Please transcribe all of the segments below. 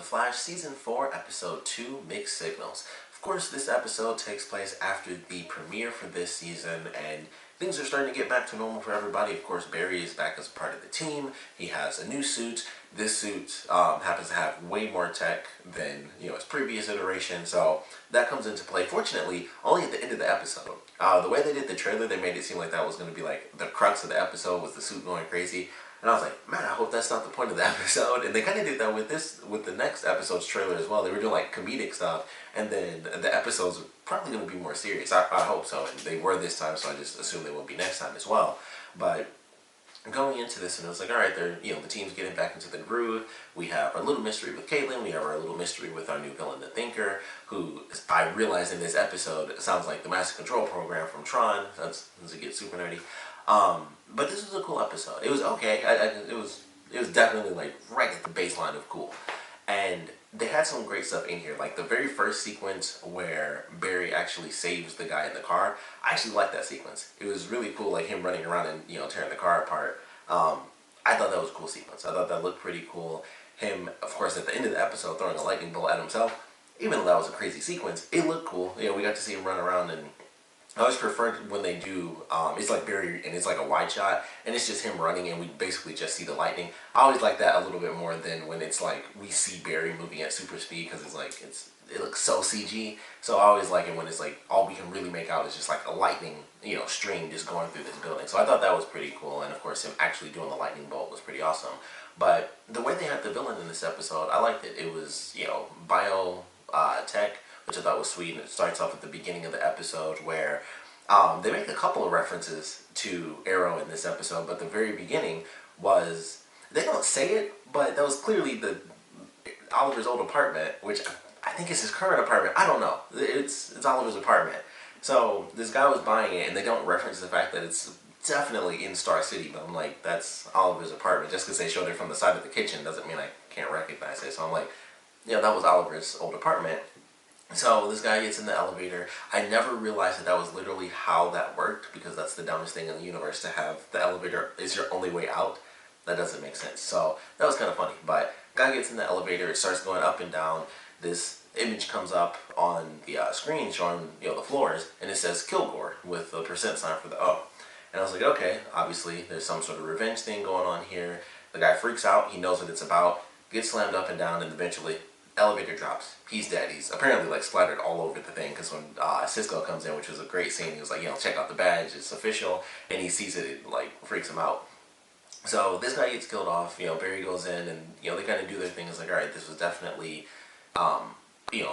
Flash Season 4, Episode 2, Mixed Signals. Of course, this episode takes place after the premiere for this season, and things are starting to get back to normal for everybody. Of course, Barry is back as part of the team. He has a new suit. This suit happens to have way more tech than his previous iteration, so that comes into play. Fortunately, only at the end of the episode. The way they did the trailer, they made it seem like that was going to be like the crux of the episode was the suit going crazy. And I was like, man, I hope that's not the point of the episode. And they kind of did that with the next episode's trailer as well. They were doing like comedic stuff, and then the episodes were probably going to be more serious. I hope so, and they were this time, so I just assume they will be next time as well. But going into this, and it was like, all right, they're the team's getting back into the groove. We have our little mystery with Caitlin. We have our little mystery with our new villain, the Thinker, who I realized in this episode sounds like the Master Control Program from Tron. That's to get super nerdy. But this was a cool episode. It was okay. It was definitely like right at the baseline of cool. And they had some great stuff in here. Like the very first sequence where Barry actually saves the guy in the car. I actually liked that sequence. It was really cool, like him running around and tearing the car apart. I thought that was a cool sequence. I thought that looked pretty cool. Him, of course, at the end of the episode throwing a lightning bolt at himself. Even though that was a crazy sequence, it looked cool. We got to see him run around, and I always prefer when they do, it's like Barry, and it's like a wide shot, and it's just him running, and we basically just see the lightning. I always like that a little bit more than when it's like we see Barry moving at super speed, because it's like, it looks so CG. So I always like it when it's like, all we can really make out is just like a lightning, string just going through this building. So I thought that was pretty cool, and of course him actually doing the lightning bolt was pretty awesome. But the way they had the villain in this episode, I liked it. It was, bio tech, which I thought was sweet. And it starts off at the beginning of the episode where they make a couple of references to Arrow in this episode, but the very beginning was, they don't say it, but that was clearly Oliver's old apartment, which I think is his current apartment. I don't know. It's Oliver's apartment. So this guy was buying it, and they don't reference the fact that it's definitely in Star City, but I'm like, that's Oliver's apartment. Just because they showed it from the side of the kitchen doesn't mean I can't recognize it. So I'm like, that was Oliver's old apartment. So this guy gets in the elevator. I never realized that was literally how that worked, because that's the dumbest thing in the universe, to have the elevator is your only way out. That doesn't make sense. So that was kind of funny. But guy gets in the elevator. It starts going up and down. This image comes up on the screen showing the floors, and it says Kilgore with the percent sign for the O. And I was like, okay, obviously there's some sort of revenge thing going on here. The guy freaks out. He knows what it's about. Gets slammed up and down, and eventually elevator drops. He's dead. He's apparently like splattered all over the thing, because when Cisco comes in, which was a great scene, he was like, check out the badge, it's official, and he sees it like freaks him out. So this guy gets killed off. Barry goes in, and they kind of do their thing. It's like, all right, this was definitely a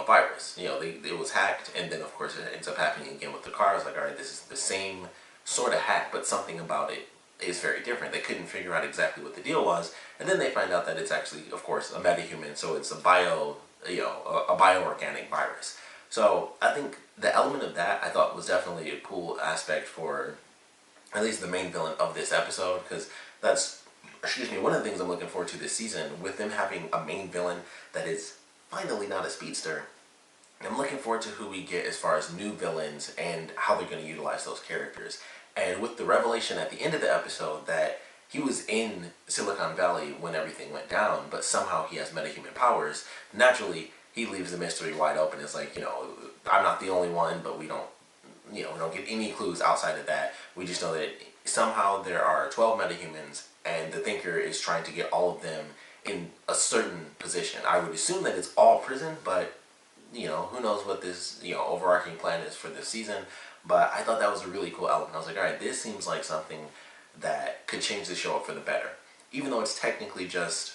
virus. It was hacked, and then of course it ends up happening again with the car. It's like, all right, this is the same sort of hack, but something about it is very different. They couldn't figure out exactly what the deal was, and then they find out that it's actually, of course, a metahuman, so it's a bioorganic virus. So I think the element of that I thought was definitely a cool aspect for at least the main villain of this episode, because that's, one of the things I'm looking forward to this season, with them having a main villain that is finally not a speedster. I'm looking forward to who we get as far as new villains and how they're going to utilize those characters. And with the revelation at the end of the episode that he was in Silicon Valley when everything went down, but somehow he has metahuman powers, naturally he leaves the mystery wide open. It's like, I'm not the only one, but we don't get any clues outside of that. We just know that somehow there are 12 metahumans, and the Thinker is trying to get all of them in a certain position. I would assume that it's all prison, but who knows what this overarching plan is for this season. But I thought that was a really cool element. I was like, all right, this seems like something that could change the show up for the better. Even though it's technically just,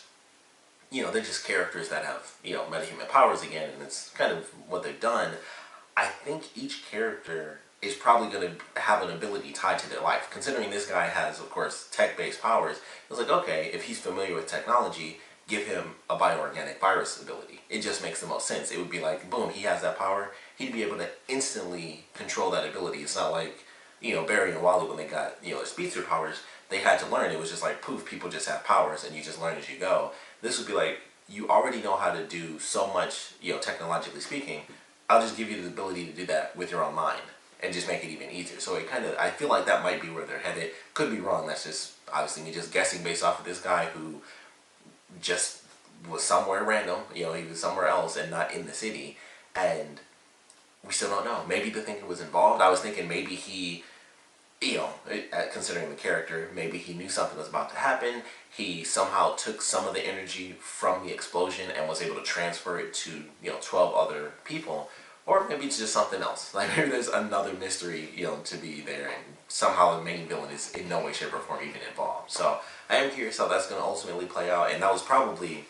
they're just characters that have, metahuman powers again, and it's kind of what they've done. I think each character is probably going to have an ability tied to their life. Considering this guy has, of course, tech-based powers, it was like, okay, if he's familiar with technology, give him a bioorganic virus ability. It just makes the most sense. It would be like, boom, he has that power. He'd be able to instantly control that ability. It's not like, Barry and Wally, when they got, their speedster powers, they had to learn. It was just like, poof, people just have powers, and you just learn as you go. This would be like, you already know how to do so much, technologically speaking. I'll just give you the ability to do that with your own mind, and just make it even easier. So it kind of, I feel like that might be where they're headed. Could be wrong. That's just, obviously, me just guessing based off of this guy who just was somewhere random. He was somewhere else and not in the city, and we still don't know. Maybe the Thinker was involved. I was thinking maybe he, considering the character, maybe he knew something was about to happen. He somehow took some of the energy from the explosion and was able to transfer it to 12 other people. Or maybe it's just something else. Like maybe there's another mystery, to be there, and somehow the main villain is in no way, shape, or form even involved. So I am curious how that's going to ultimately play out. And that was probably,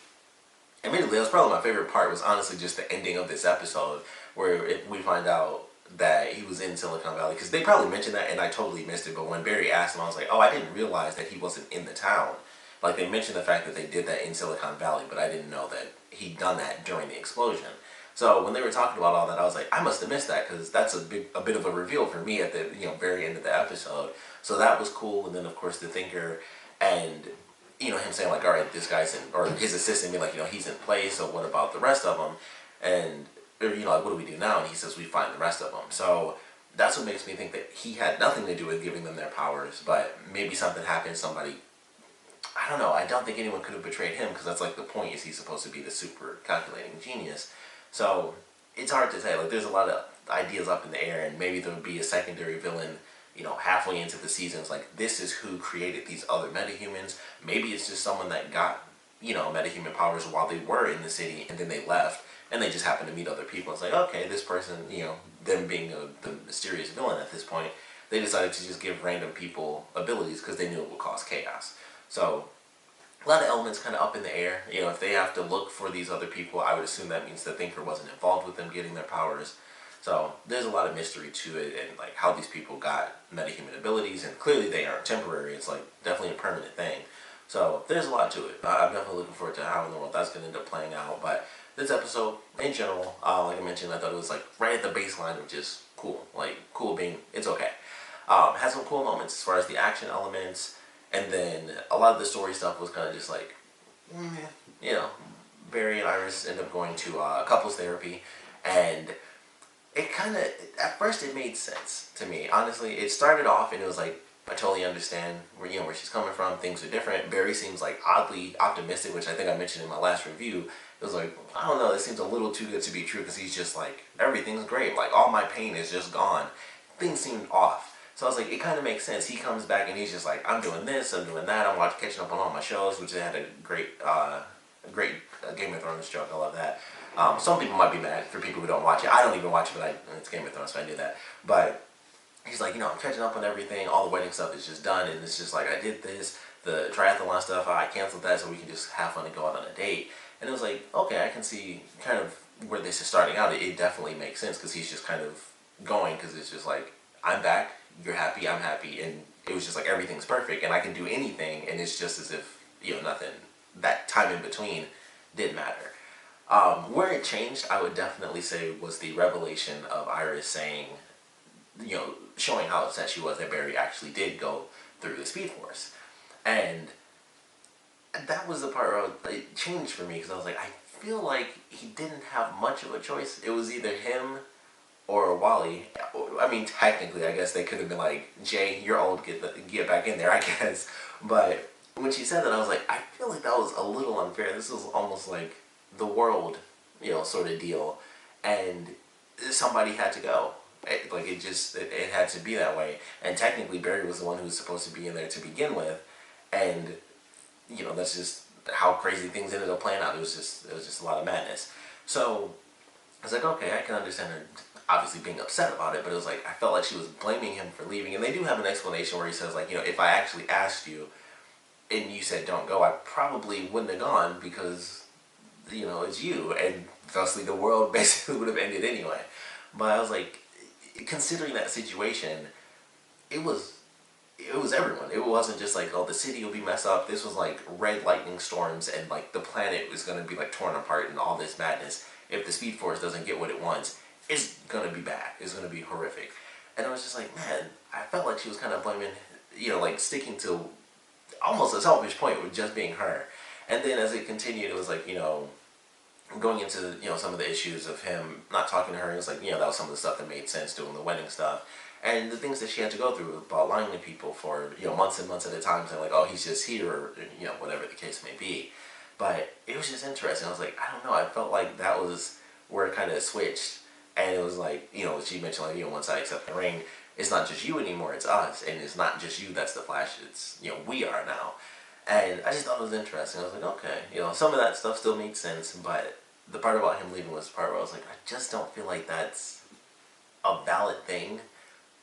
admittedly, that was probably my favorite part. Was honestly just the ending of this episode, where we find out that he was in Silicon Valley. Because they probably mentioned that, and I totally missed it. But when Barry asked him, I was like, oh, I didn't realize that he wasn't in the town. Like they mentioned the fact that they did that in Silicon Valley, but I didn't know that he'd done that during the explosion. So when they were talking about all that, I was like, I must have missed that, because that's a bit of a reveal for me at the very end of the episode. So that was cool. And then of course the Thinker and him saying like, all right, this guy's in, or his assistant being like, he's in place. So what about the rest of them? And like, what do we do now? And he says we find the rest of them. So that's what makes me think that he had nothing to do with giving them their powers, but maybe something happened. Somebody, I don't know. I don't think anyone could have betrayed him, because that's like the point, is he's supposed to be the super calculating genius. So it's hard to say. Like there's a lot of ideas up in the air, and maybe there would be a secondary villain, halfway into the season. It's like, this is who created these other metahumans. Maybe it's just someone that got, metahuman powers while they were in the city, and then they left, and they just happened to meet other people. It's like, okay, this person, them being the mysterious villain at this point, they decided to just give random people abilities because they knew it would cause chaos. So a lot of elements kind of up in the air. If they have to look for these other people, I would assume that means the Thinker wasn't involved with them getting their powers. So there's a lot of mystery to it, and like how these people got metahuman abilities, and clearly they aren't temporary. It's like definitely a permanent thing. So there's a lot to it. I'm definitely looking forward to how in the world that's going to end up playing out. But this episode, in general, like I mentioned, I thought it was like right at the baseline of just cool. Like cool being, it's okay. Had some cool moments as far as the action elements. And then a lot of the story stuff was kind of just like, Barry and Iris end up going to couples therapy, and it kind of, at first it made sense to me. Honestly, it started off and it was like, I totally understand where she's coming from. Things are different. Barry seems like oddly optimistic, which I think I mentioned in my last review. It was like, I don't know, this seems a little too good to be true, because he's just like, everything's great. Like all my pain is just gone. Things seemed off. So I was like, it kind of makes sense. He comes back and he's just like, I'm doing this, I'm doing that. I'm catching up on all my shows, which they had a great Game of Thrones joke. I love that. Some people might be mad for people who don't watch it. I don't even watch it, but it's Game of Thrones, so I knew that. But he's like, I'm catching up on everything. All the wedding stuff is just done, and it's just like, I did this. The triathlon stuff, I canceled that so we can just have fun and go out on a date. And it was like, okay, I can see kind of where this is starting out. It definitely makes sense, because he's just kind of going, because it's just like, I'm back, you're happy, I'm happy, and it was just like everything's perfect, and I can do anything, and it's just as if nothing, that time in between didn't matter. Where it changed, I would definitely say, was the revelation of Iris saying, showing how upset she was that Barry actually did go through the Speed Force, and that was the part where it changed for me, because I was like, I feel like he didn't have much of a choice. It was either him or Wally. I mean, technically, I guess they could have been like, Jay, you're old, get back in there, I guess. But when she said that, I was like, I feel like that was a little unfair. This was almost like the world, sort of deal. And somebody had to go. It had to be that way. And technically, Barry was the one who was supposed to be in there to begin with. And, that's just how crazy things ended up playing out. It was just a lot of madness. So I was like, okay, I can understand her obviously being upset about it, but it was like, I felt like she was blaming him for leaving. And they do have an explanation where he says, like, if I actually asked you and you said don't go, I probably wouldn't have gone, because, it's you. And thusly the world basically would have ended anyway. But I was like, considering that situation, it was everyone. It wasn't just like, oh, the city will be messed up. This was like red lightning storms, and like the planet was going to be like torn apart and all this madness. If the Speed Force doesn't get what it wants, it's going to be bad. It's going to be horrific. And I was just like, man, I felt like she was kind of blaming, like sticking to almost a selfish point with just being her. And then as it continued, it was like, going into, some of the issues of him not talking to her. It was like, that was some of the stuff that made sense, doing the wedding stuff. And the things that she had to go through about lying to people for, months and months at a time, saying like, oh, he's just here, or, whatever the case may be. But it was just interesting. I was like, I don't know. I felt like that was where it kind of switched. And it was like, she mentioned, like, once I accept the ring, it's not just you anymore, it's us. And it's not just you that's the Flash, it's, we are now. And I just thought it was interesting. I was like, okay, some of that stuff still makes sense, but the part about him leaving was the part where I was like, I just don't feel like that's a valid thing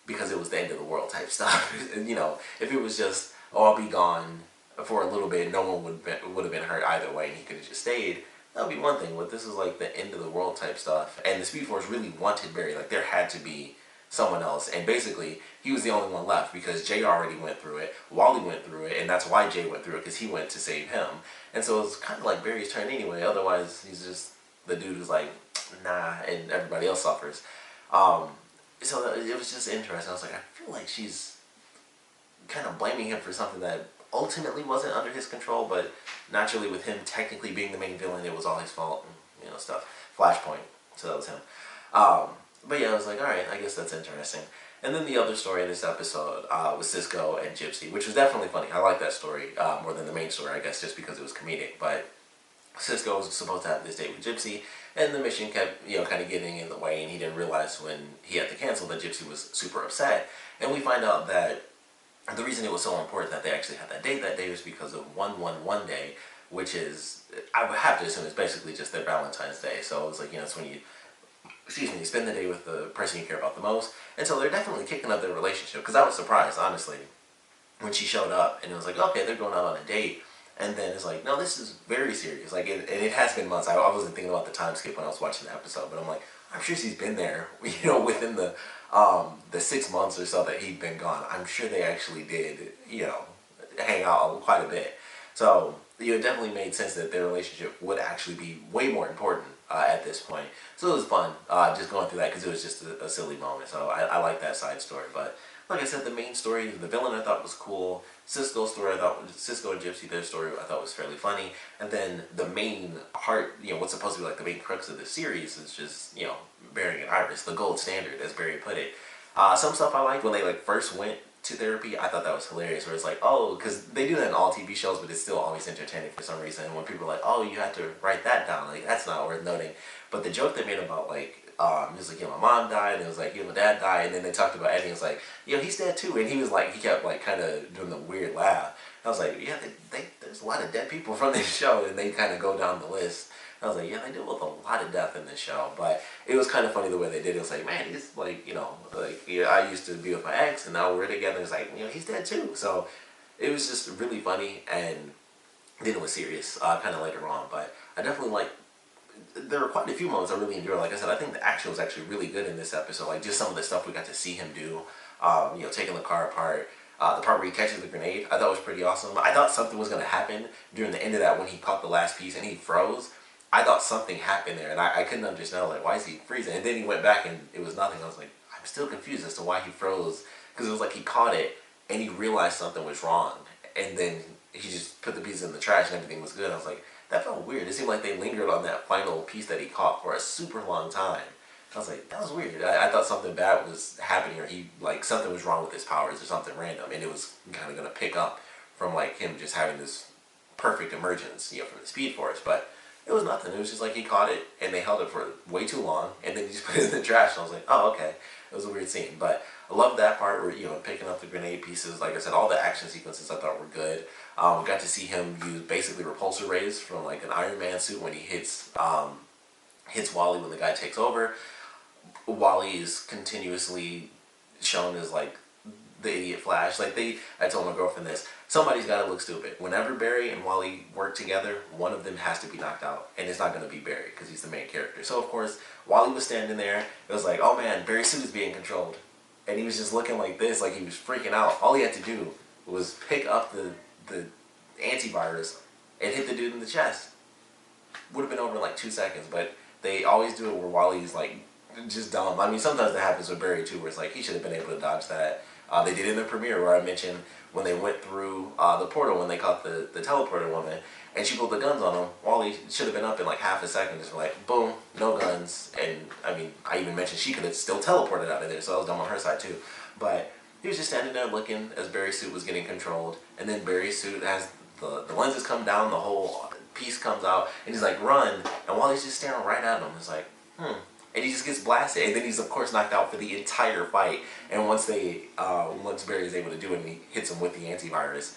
because it was the end of the world type stuff. If it was just, oh, I'll be gone for a little bit, no one would have been hurt either way, and he could have just stayed. That would be one thing, but this is like the end of the world type stuff, and the Speed Force really wanted Barry. Like, there had to be someone else, and basically he was the only one left because Jay already went through it, Wally went through it, and that's why Jay went through it, because he went to save him. And so it's kind of like Barry's turn anyway. Otherwise, he's just the dude who's like, nah, and everybody else suffers. So it was just interesting. I was like, I feel like she's kind of blaming him for something that ultimately wasn't under his control, but naturally with him technically being the main villain, it was all his fault, and stuff. Flashpoint, so that was him. But yeah, I was like, alright, I guess that's interesting. And then the other story in this episode was Cisco and Gypsy, which was definitely funny. I like that story more than the main story, I guess, just because it was comedic. But Cisco was supposed to have this date with Gypsy, and the mission kept, kind of getting in the way, and he didn't realize when he had to cancel that Gypsy was super upset. And we find out that the reason it was so important that they actually had that date that day was because of 111 Day, which is, I would have to assume, it's basically just their Valentine's Day. So it was like, it's when you spend the day with the person you care about the most. And so they're definitely kicking up their relationship, because I was surprised, honestly, when she showed up, and it was like, okay, they're going out on a date. And then it's like, no, this is very serious. Like, and it has been months. I wasn't thinking about the time skip when I was watching the episode, but I'm like, I'm sure she's been there, within the 6 months or so that he'd been gone. I'm sure they actually did, hang out quite a bit. So, it definitely made sense that their relationship would actually be way more important at this point. So it was fun just going through that, because it was just a silly moment. So I like that side story. But like I said, the main story, the villain, I thought was cool. Cisco's story, Cisco and Gypsy, their story, I thought was fairly funny. And then the main heart, what's supposed to be like the main crux of the series is just, Barry and Iris, the gold standard, as Barry put it. Some stuff I liked when they first went to therapy. I thought that was hilarious, where it's like, oh, because they do that in all TV shows, but it's still always entertaining for some reason. When people are like, oh, you have to write that down, like, that's not worth noting. But the joke they made about, it was like, my mom died, and it was like, my dad died, and then they talked about Eddie, and it was like, he's dead too, and he was like, he kept kind of doing the weird laugh. I was like, yeah, there's a lot of dead people from this show, and they kind of go down the list. I was like, yeah, they deal with a lot of death in this show, but it was kind of funny the way they did it. It was like, man, he's like, I used to be with my ex, and now we're together. It's like, he's dead too. So it was just really funny, and then it was serious kind of later on. But I definitely there were quite a few moments I really enjoyed. Like I said, I think the action was actually really good in this episode. Like, just some of the stuff we got to see him do, taking the car apart. The part where he catches the grenade, I thought was pretty awesome. I thought something was going to happen during the end of that when he caught the last piece and he froze. I thought something happened there, and I couldn't understand, like, why is he freezing? And then he went back, and it was nothing. I was like, I'm still confused as to why he froze, because it was like he caught it, and he realized something was wrong, and then he just put the pieces in the trash, and everything was good. I was like, that felt weird. It seemed like they lingered on that final piece that he caught for a super long time. I was like, that was weird. I thought something bad was happening, or something was wrong with his powers, or something random, and it was kind of going to pick up from, him just having this perfect emergence, from the Speed Force, but it was nothing. It was just like he caught it, and they held it for way too long, and then he just put it in the trash, and I was like, oh, okay. It was a weird scene, but I love that part where, picking up the grenade pieces. Like I said, all the action sequences I thought were good. We got to see him use basically repulsor rays from, an Iron Man suit when he hits Wally when the guy takes over. Wally is continuously shown as, the idiot Flash. I told my girlfriend this. Somebody's got to look stupid. Whenever Barry and Wally work together, one of them has to be knocked out. And it's not going to be Barry, because he's the main character. So, of course, Wally was standing there. It was like, oh man, Barry's suit is being controlled. And he was just looking like this, like he was freaking out. All he had to do was pick up the antivirus and hit the dude in the chest. Would have been over in 2 seconds, but they always do it where Wally's just dumb. I mean, sometimes that happens with Barry too, where it's he should have been able to dodge that. They did it in the premiere where I mentioned when they went through the portal, when they caught the teleporter woman, and she pulled the guns on him. Wally should have been up in half a second, just boom, no guns. And I mean, I even mentioned she could have still teleported out of there, so I was dumb on her side too. But he was just standing there looking as Barry's suit was getting controlled, and then Barry's suit, as the lenses come down, the whole piece comes out, and he's like, run, and while he's just staring right at him, it's like, and he just gets blasted, and then he's of course knocked out for the entire fight. And once Barry is able to do it, and he hits him with the antivirus,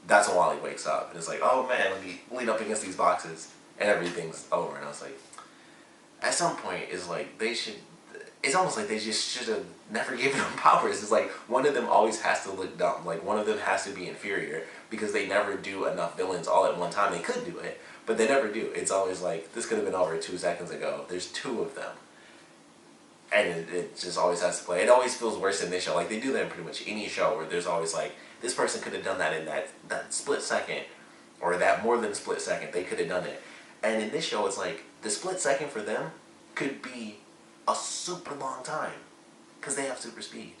that's when Wally wakes up, and it's like, oh man, let me lean up against these boxes, and everything's over. And I was like, at some point, it's like it's almost like they just should have never given them powers. It's like one of them always has to look dumb, like one of them has to be inferior, because they never do enough villains all at one time. They could do it, but they never do. It's always like, this could have been over 2 seconds ago. There's 2 of them. And it just always has to play. It always feels worse in this show. Like, they do that in pretty much any show, where there's always like, this person could have done that in that split second, or that more than split second. They could have done it. And in this show, it's like, the split second for them could be a super long time, because they have super speed.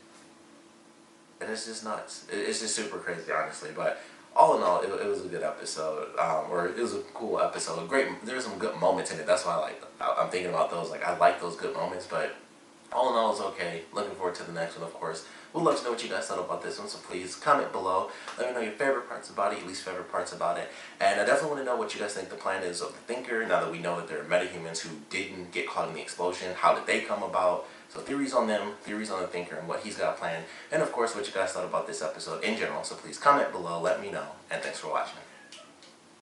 And it's just nuts. It's just super crazy, honestly. But all in all, it was a good episode, or it was a cool episode. There were some good moments in it. That's why I'm thinking about those. Like, I like those good moments, but all in all, it's okay. Looking forward to the next one, of course. We'd love to know what you guys thought about this one, so please comment below. Let me know your favorite parts about it, your least favorite parts about it. And I definitely want to know what you guys think the plan is of the Thinker, now that we know that there are metahumans who didn't get caught in the explosion. How did they come about? So theories on them, theories on the Thinker, and what he's got planned. And of course, what you guys thought about this episode in general. So please comment below, let me know, and thanks for watching.